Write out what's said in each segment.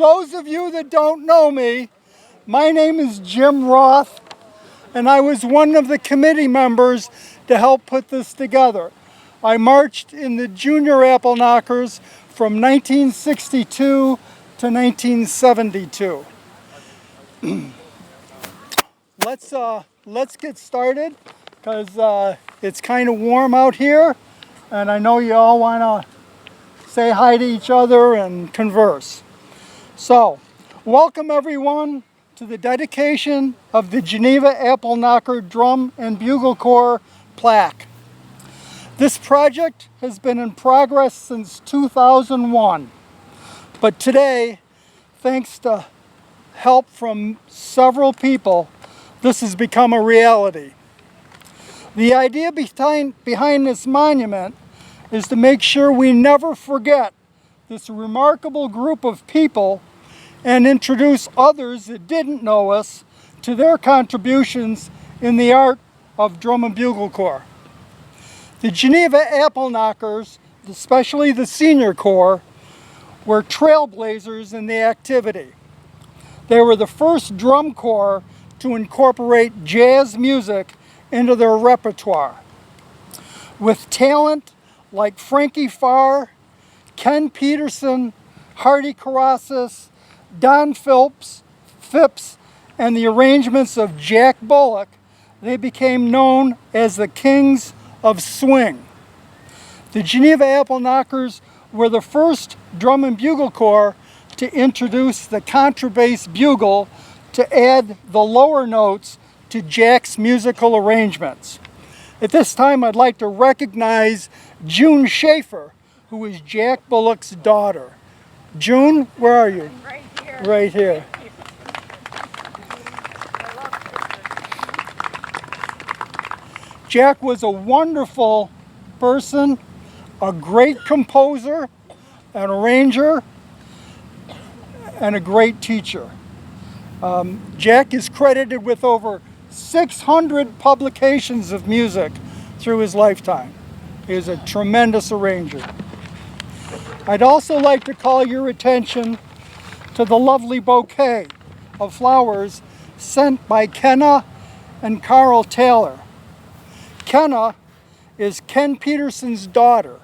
those of you that don't know me, my name is Jim Roth, and I was one of the committee members to help put this together. I marched in the Junior Appleknockers from 1962 to 1972. Let's get started, because it's kind of warm out here, and I know you all want to say hi to each other and converse. So, welcome everyone to the dedication of the Geneva Appleknocker Drum and Bugle Corps plaque. This project has been in progress since 2001, but today, thanks to help from several people, this has become a reality. The idea behind this monument is to make sure we never forget this remarkable group of people and introduce others that didn't know us to their contributions in the art of drum and bugle corps. The Geneva Appleknockers, especially the senior corps, were trailblazers in the activity. They were the first drum corps to incorporate jazz music into their repertoire. With talent like Frankie Farr, Ken Peterson, Hardy Carrassus, Don Phipps, and the arrangements of Jack Bullock, they became known as the Kings of Swing. The Geneva Appleknockers were the first drum and bugle corps to introduce the contrabass bugle to add the lower notes to Jack's musical arrangements. At this time, I'd like to recognize June Sherer, who is Jack Bullock's daughter. June, where are you? I'm right here. Right here. Jack was a wonderful person, a great composer, an arranger, and a great teacher. Jack is credited with over 600 publications of music through his lifetime. He is a tremendous arranger. I'd also like to call your attention to the lovely bouquet of flowers sent by Kenna and Carl Taylor. Kenna is Ken Peterson's daughter,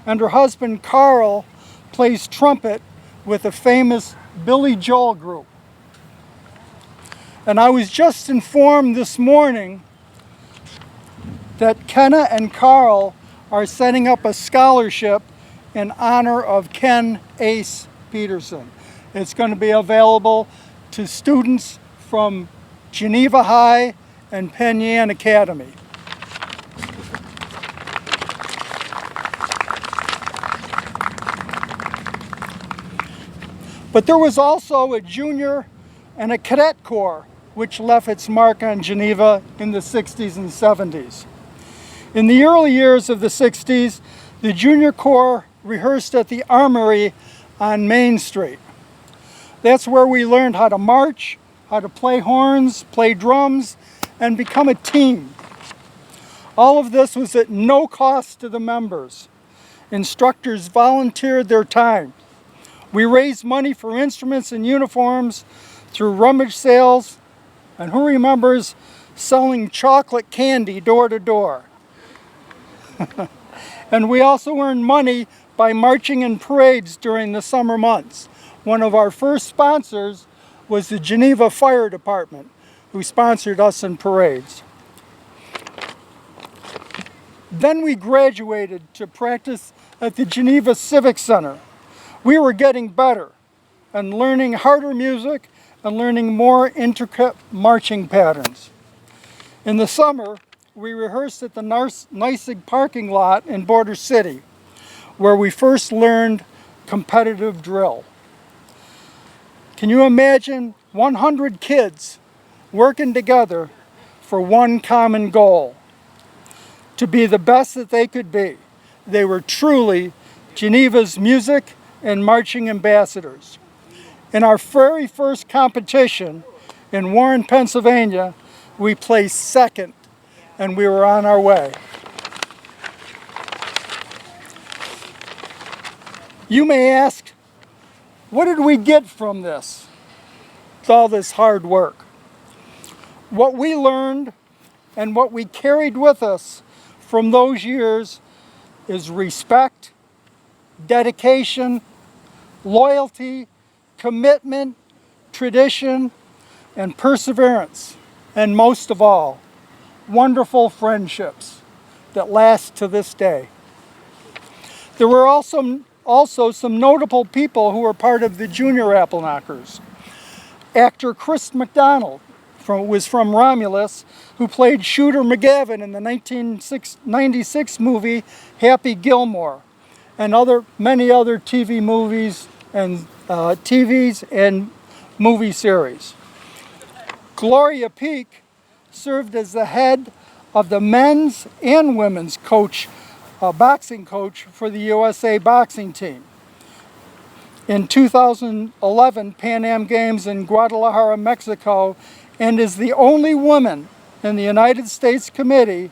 and her husband Carl plays trumpet with the famous Billy Joel group. And I was just informed this morning that Kenna and Carl are setting up a scholarship in honor of Ken Ace Peterson. It's going to be available to students from Geneva High and Penn Yan Academy. But there was also a junior and a cadet corps which left its mark on Geneva in the 60s and 70s. In the early years of the 60s, the junior corps rehearsed at the Armory on Main Street. That's where we learned how to march, how to play horns, play drums, and become a team. All of this was at no cost to the members. Instructors volunteered their time. We raised money for instruments and uniforms through rummage sales, and who remembers selling chocolate candy door to door? And we also earned money by marching in parades during the summer months. One of our first sponsors was the Geneva Fire Department, who sponsored us in parades. Then we graduated to practice at the Geneva Civic Center. We were getting better and learning harder music and learning more intricate marching patterns. In the summer, we rehearsed at the Neissig parking lot in Border City, where we first learned competitive drill. Can you imagine 100 kids working together for one common goal? To be the best that they could be. They were truly Geneva's music and marching ambassadors. In our very first competition in Warren, Pennsylvania, we placed second, and we were on our way. You may ask, What did we get from this? It's all this hard work. What we learned and what we carried with us from those years is respect, dedication, loyalty, commitment, tradition, and perseverance. And most of all, wonderful friendships that last to this day. There were also some notable people who were part of the Junior Appleknockers. Actor Chris McDonald was from Romulus, who played Shooter McGavin in the 1996 movie Happy Gilmore, and many other TV movies and TVs and movie series. Gloria Peak served as the head of the men's and women's boxing coach for the USA boxing team. In 2011 Pan Am Games in Guadalajara, Mexico, and is the only woman in the United States committee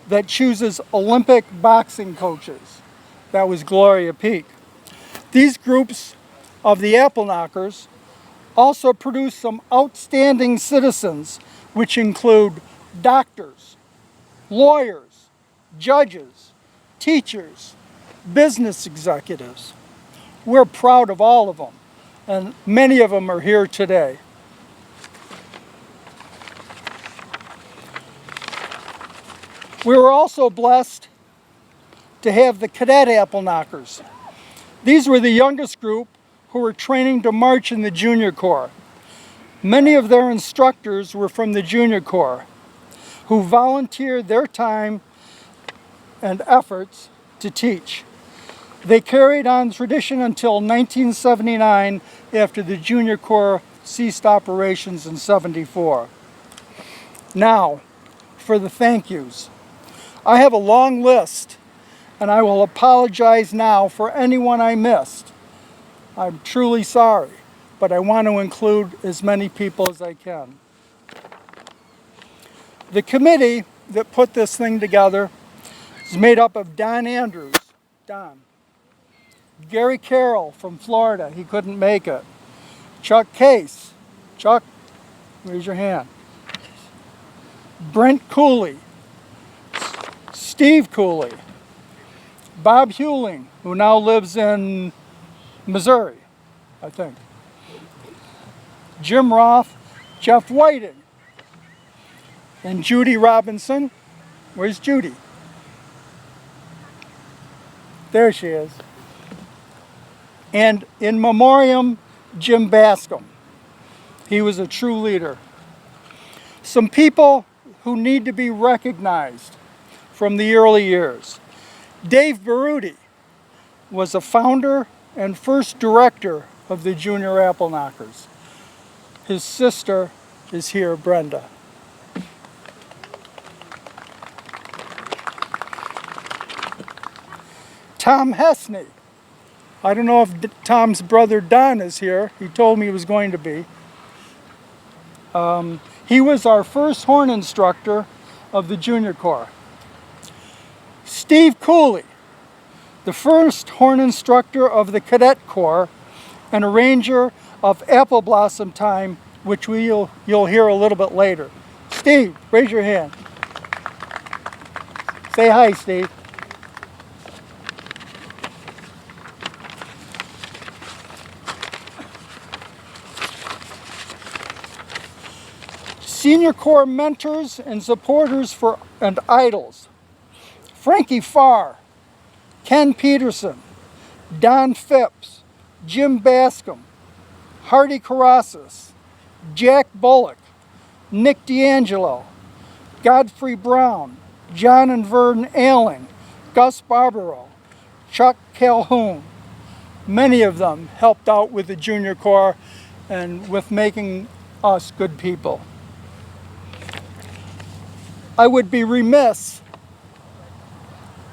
that chooses Olympic boxing coaches. That was Gloria Peak. These groups of the Appleknockers also produce some outstanding citizens, which include doctors, lawyers, judges, teachers, business executives. We're proud of all of them, and many of them are here today. We were also blessed to have the Cadet Appleknockers. These were the youngest group who were training to march in the Junior Corps. Many of their instructors were from the Junior Corps, who volunteered their time and efforts to teach. They carried on tradition until 1979, after the Junior Corps ceased operations in '74. Now, for the thank yous. I have a long list, and I will apologize now for anyone I missed. I'm truly sorry, but I want to include as many people as I can. The committee that put this thing together is made up of Don Andrews, Don, Gary Carroll from Florida, he couldn't make it, Chuck Case, Chuck, raise your hand, Brent Cooley, Steve Cooley, Bob Hewling, who now lives in Missouri, I think, Jim Roth, Jeff Whiting, and Judy Robinson. Where's Judy? There she is. And in memoriam, Jim Bascom. He was a true leader. Some people who need to be recognized from the early years. Dave Baruti was a founder and first director of the Junior Appleknockers. His sister is here, Brenda. Tom Hesney. I don't know if Tom's brother Don is here. He told me he was going to be. He was our first horn instructor of the Junior Corps. Steve Cooley, the first horn instructor of the Cadet Corps and arranger of Apple Blossom Time, which you'll hear a little bit later. Steve, raise your hand. Say hi, Steve. Senior Corps mentors and supporters and idols. Frankie Farr, Ken Peterson, Don Phipps, Jim Bascom, Hardy Carrassus, Jack Bullock, Nick D'Angelo, Godfrey Brown, John and Vernon Ailing, Gus Barbaro, Chuck Calhoun. Many of them helped out with the Junior Corps and with making us good people. I would be remiss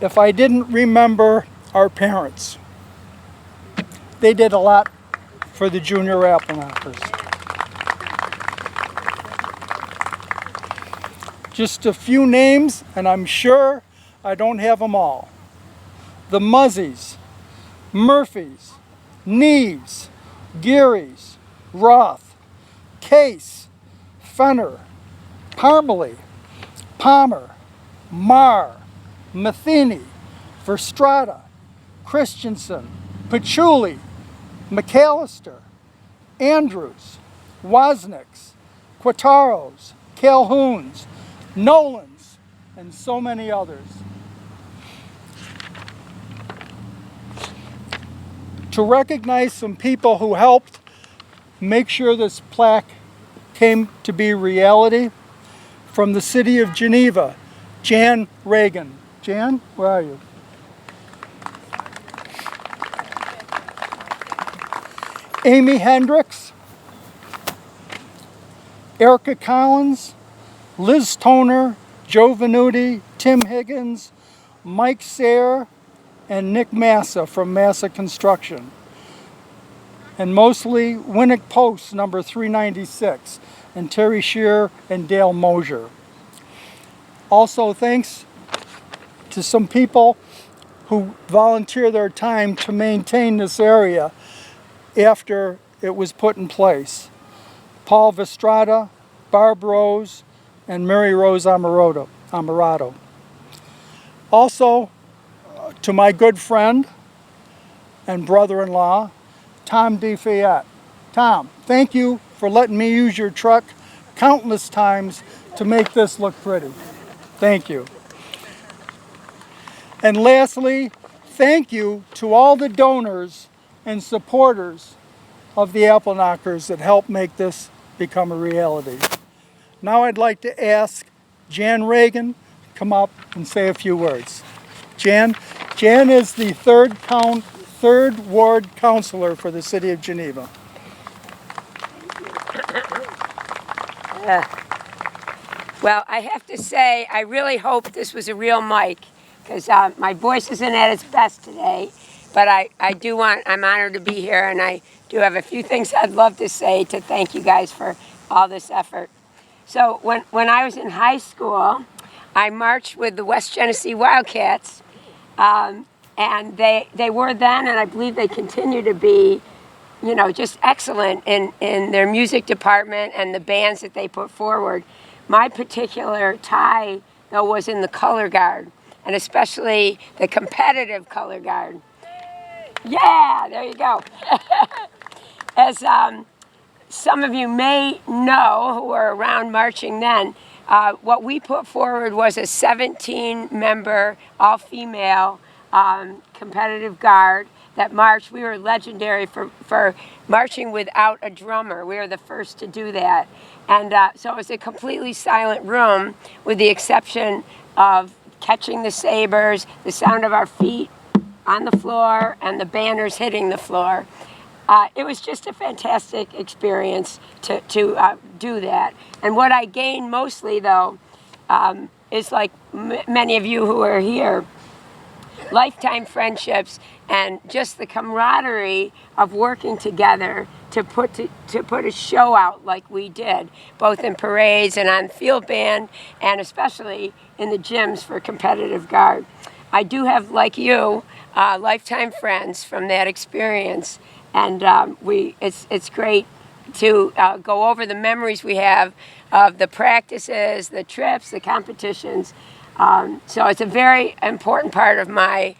if I didn't remember our parents. They did a lot for the Junior Appleknockers. Just a few names, and I'm sure I don't have them all. The Muzzies, Murphys, Neves, Geary's, Roth, Case, Fenner, Parmalee, Palmer, Marr, Matheny, Verstrata, Christensen, Patchouli, McAllister, Andrews, Wozniaks, Quattaros, Calhouns, Nolans, and so many others. To recognize some people who helped make sure this plaque came to be reality, from the city of Geneva, Jan Regan. Jan, where are you? Amy Hendricks, Erica Collins, Liz Toner, Joe Venuti, Tim Higgins, Mike Sayre, and Nick Massa from Massa Construction. And mostly Winnek Post number 396, and Terry Sherer and Dale Mosier. Also thanks to some people who volunteer their time to maintain this area after it was put in place. Paul Vestrata, Barb Rose, and Mary Rose Amarato. Also, to my good friend and brother-in-law, Tom DeFayette. Tom, thank you for letting me use your truck countless times to make this look pretty. Thank you. And lastly, thank you to all the donors and supporters of the Appleknockers that helped make this become a reality. Now I'd like to ask Jan Regan to come up and say a few words. Jan is the third ward councilor for the city of Geneva. Well, I have to say, I really hope this was a real mic, because my voice isn't at its best today, but I'm honored to be here, and I do have a few things I'd love to say to thank you guys for all this effort. So when I was in high school, I marched with the West Genesee Wildcats, and they were then, and I believe they continue to be, you know, just excellent in their music department and the bands that they put forward. My particular tie, though, was in the color guard, and especially the competitive color guard. Yeah, there you go. As some of you may know who were around marching then, what we put forward was a 17-member, all-female competitive guard that marched. We were legendary for marching without a drummer. We were the first to do that. And so it was a completely silent room with the exception of catching the sabers, the sound of our feet on the floor, and the banners hitting the floor. It was just a fantastic experience to do that. And what I gained mostly, though, is like many of you who are here, lifetime friendships and just the camaraderie of working together to put a show out like we did, both in parades and on field band, and especially in the gyms for competitive guard. I do have, like you, lifetime friends from that experience, and it's great to go over the memories we have of the practices, the trips, the competitions. So it's a very important part of my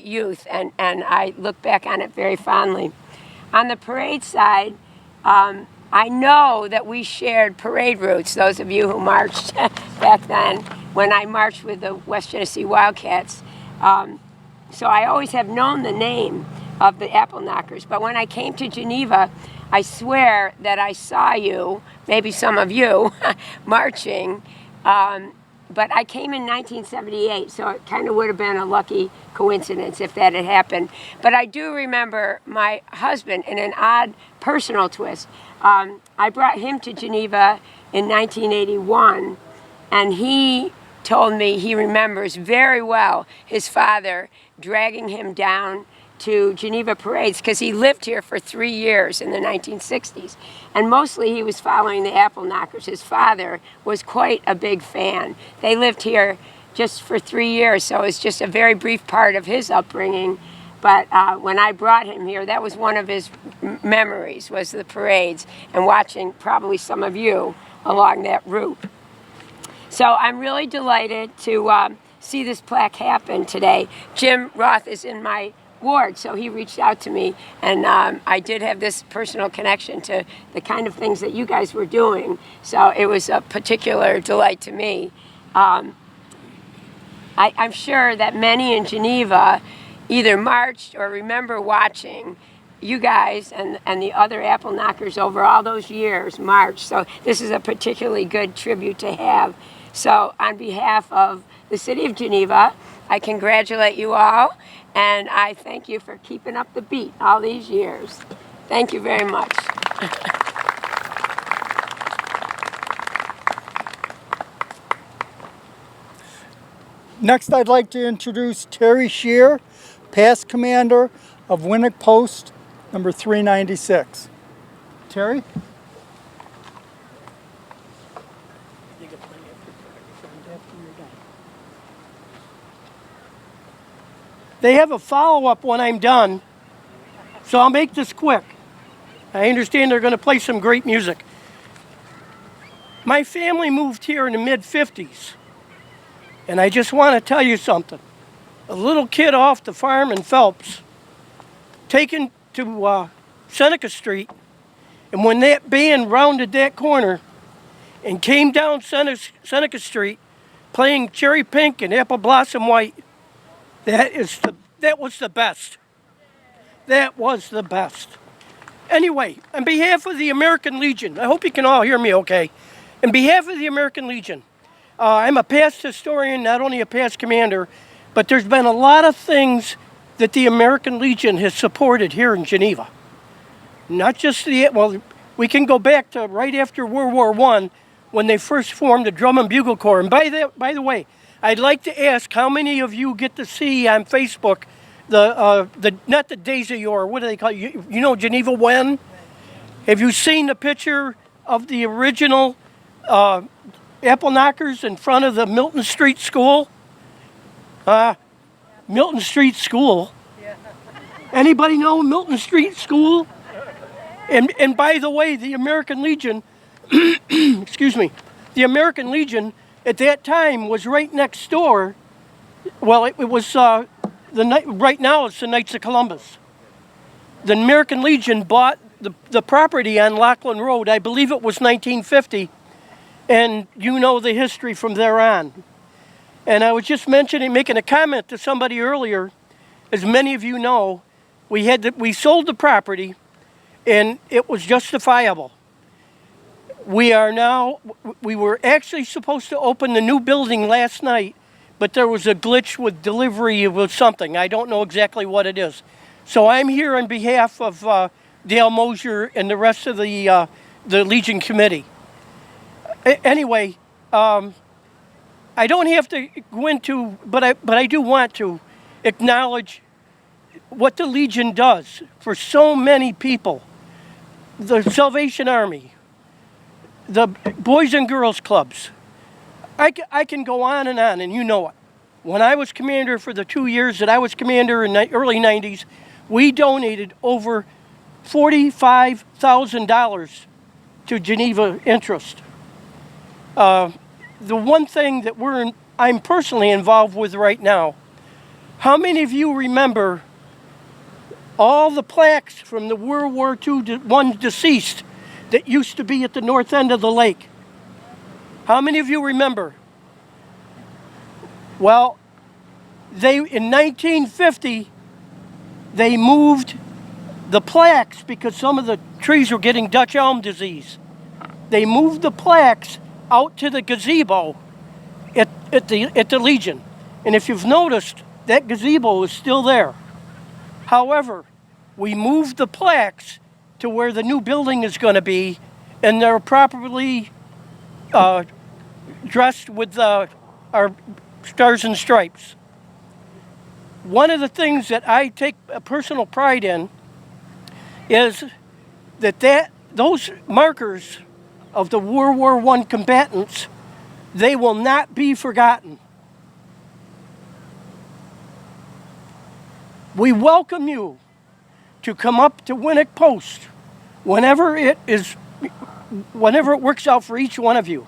youth, and I look back on it very fondly. On the parade side, I know that we shared parade routes, those of you who marched back then, when I marched with the West Genesee Wildcats. So I always have known the name of the Appleknockers, but when I came to Geneva, I swear that I saw you, maybe some of you, marching. But I came in 1978, so it kind of would have been a lucky coincidence if that had happened. But I do remember my husband, in an odd personal twist. I brought him to Geneva in 1981, and he told me he remembers very well his father dragging him down to Geneva parades, because he lived here for 3 years in the 1960s. And mostly he was following the Appleknockers. His father was quite a big fan. They lived here just for 3 years, so it's just a very brief part of his upbringing. But when I brought him here, that was one of his memories, was the parades and watching probably some of you along that route. So I'm really delighted to see this plaque happen today. Jim Roth is in my ward, so he reached out to me, and I did have this personal connection to the kind of things that you guys were doing, so it was a particular delight to me. I'm sure that many in Geneva either marched or remember watching you guys and the other Appleknockers over all those years march, so this is a particularly good tribute to have. So on behalf of the City of Geneva, I congratulate you all, and I thank you for keeping up the beat all these years. Thank you very much. Next, I'd like to introduce Terry Sherer, past commander of Winnek Post, number 396. Terry? They have a follow-up when I'm done, so I'll make this quick. I understand they're going to play some great music. My family moved here in the mid-50s, and I just want to tell you something. A little kid off the farm in Phelps, taken to Seneca Street, and when that band rounded that corner and came down Seneca Street, playing Cherry Pink and Apple Blossom White, that was the best. That was the best. Anyway, on behalf of the American Legion, I hope you can all hear me okay. On behalf of the American Legion, I'm a past historian, not only a past commander, but there's been a lot of things that the American Legion has supported here in Geneva. Not just we can go back to right after World War I when they first formed the Drum and Bugle Corps. And by the way, I'd like to ask how many of you get to see on Facebook not the Days of Yore, what do they call it? You know Geneva when? Have you seen the picture of the original Appleknockers in front of the Milton Street School? Milton Street School. Yeah. Anybody know Milton Street School? And by the way, the American Legion, excuse me, the American Legion at that time was right next door. Well, it was right now it's the Knights of Columbus. The American Legion bought the property on Lachlan Road. I believe it was 1950, and you know the history from there on. And I was just making a comment to somebody earlier. As many of you know, we sold the property, and it was justifiable. We were actually supposed to open the new building last night, but there was a glitch with delivery of something. I don't know exactly what it is. So I'm here on behalf of Dale Mosier and the rest of the Legion Committee. Anyway, I don't have to go into, but I do want to acknowledge what the Legion does for so many people. The Salvation Army, the Boys and Girls Clubs. I can go on, and you know it. When I was commander for the 2 years that I was commander in the early 90s, we donated over $45,000 to Geneva Interest. The one thing that I'm personally involved with right now, how many of you remember all the plaques from the World War II one deceased that used to be at the north end of the lake? How many of you remember? Well, in 1950, they moved the plaques because some of the trees were getting Dutch elm disease. They moved the plaques out to the gazebo at the Legion. And if you've noticed, that gazebo is still there. However, we moved the plaques to where the new building is going to be, and they're properly dressed with our stars and stripes. One of the things that I take a personal pride in is that those markers of the World War I combatants, they will not be forgotten. we welcome you to come up to Winnek Post whenever it works out for each one of you,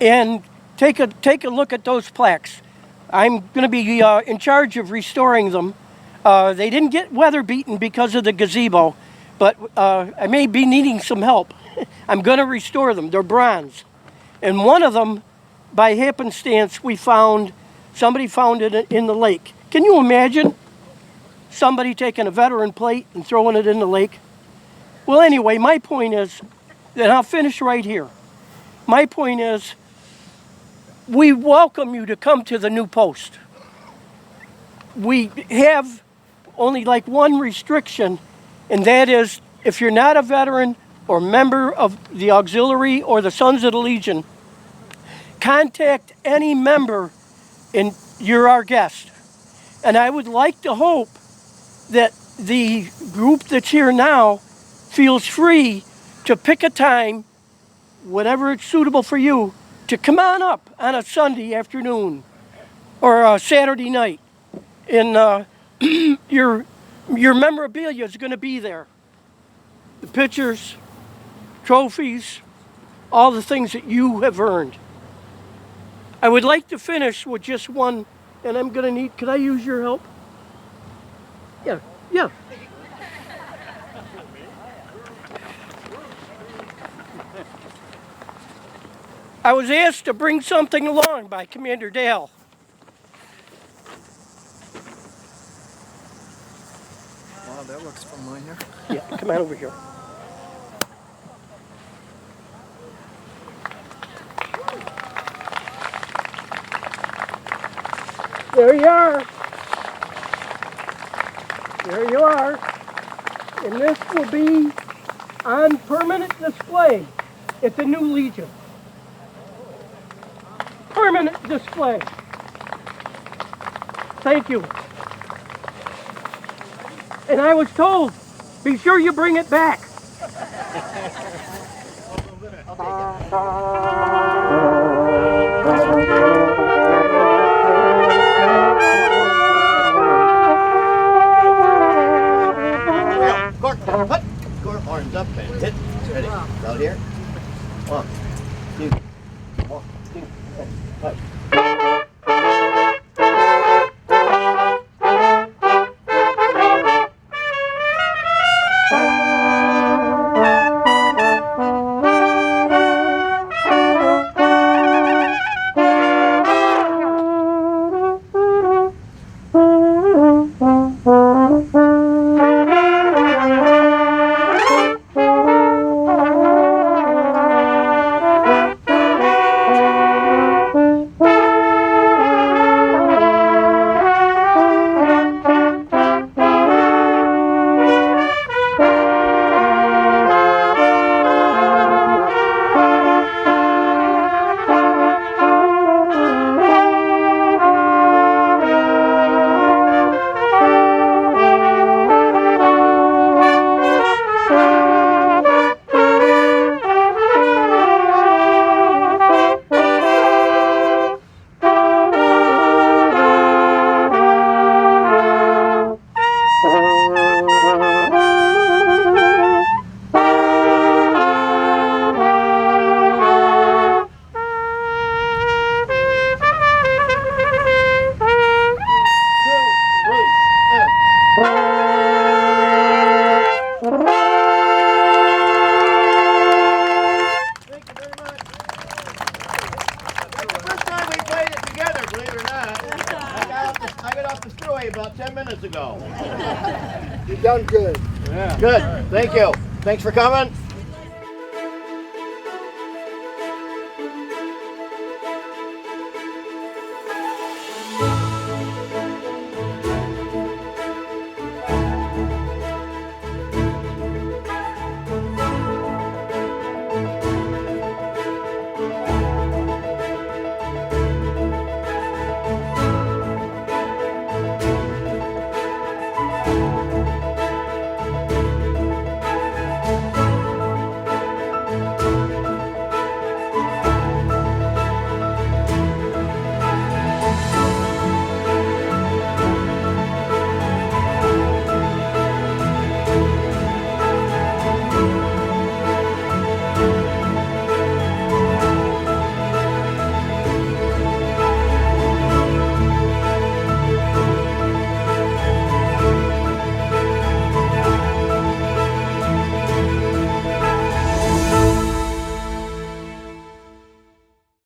and take a look at those plaques. I'm going to be in charge of restoring them. They didn't get weather beaten because of the gazebo, but I may be needing some help. I'm going to restore them. They're bronze. And one of them, by happenstance, somebody found it in the lake. Can you imagine somebody taking a veteran plate and throwing it in the lake? Well, anyway, my point is, and I'll finish right here. My point is, we welcome you to come to the new post. We have only like one restriction, and that is if you're not a veteran or member of the auxiliary or the Sons of the Legion, contact any member and you're our guest. And I would like to hope that the group that's here now feels free to pick a time, whatever it's suitable for you, to come on up on a Sunday afternoon or a Saturday night. And your memorabilia is going to be there. The pictures, trophies, all the things that you have earned. I would like to finish with just one, and I'm going to need, could I use your help? Yeah. I was asked to bring something along by Commander Dale. Wow, that looks familiar. Yeah, come on over here. There you are. There you are. And this will be on permanent display at the new Legion. Permanent display. Thank you. And I was told, be sure you bring it back. Court arms up and hit. Ready. Out here. 1, 2, 1, 2, 5. About 10 minutes ago. You've done good. Yeah. Good. Thank you. Thanks for coming.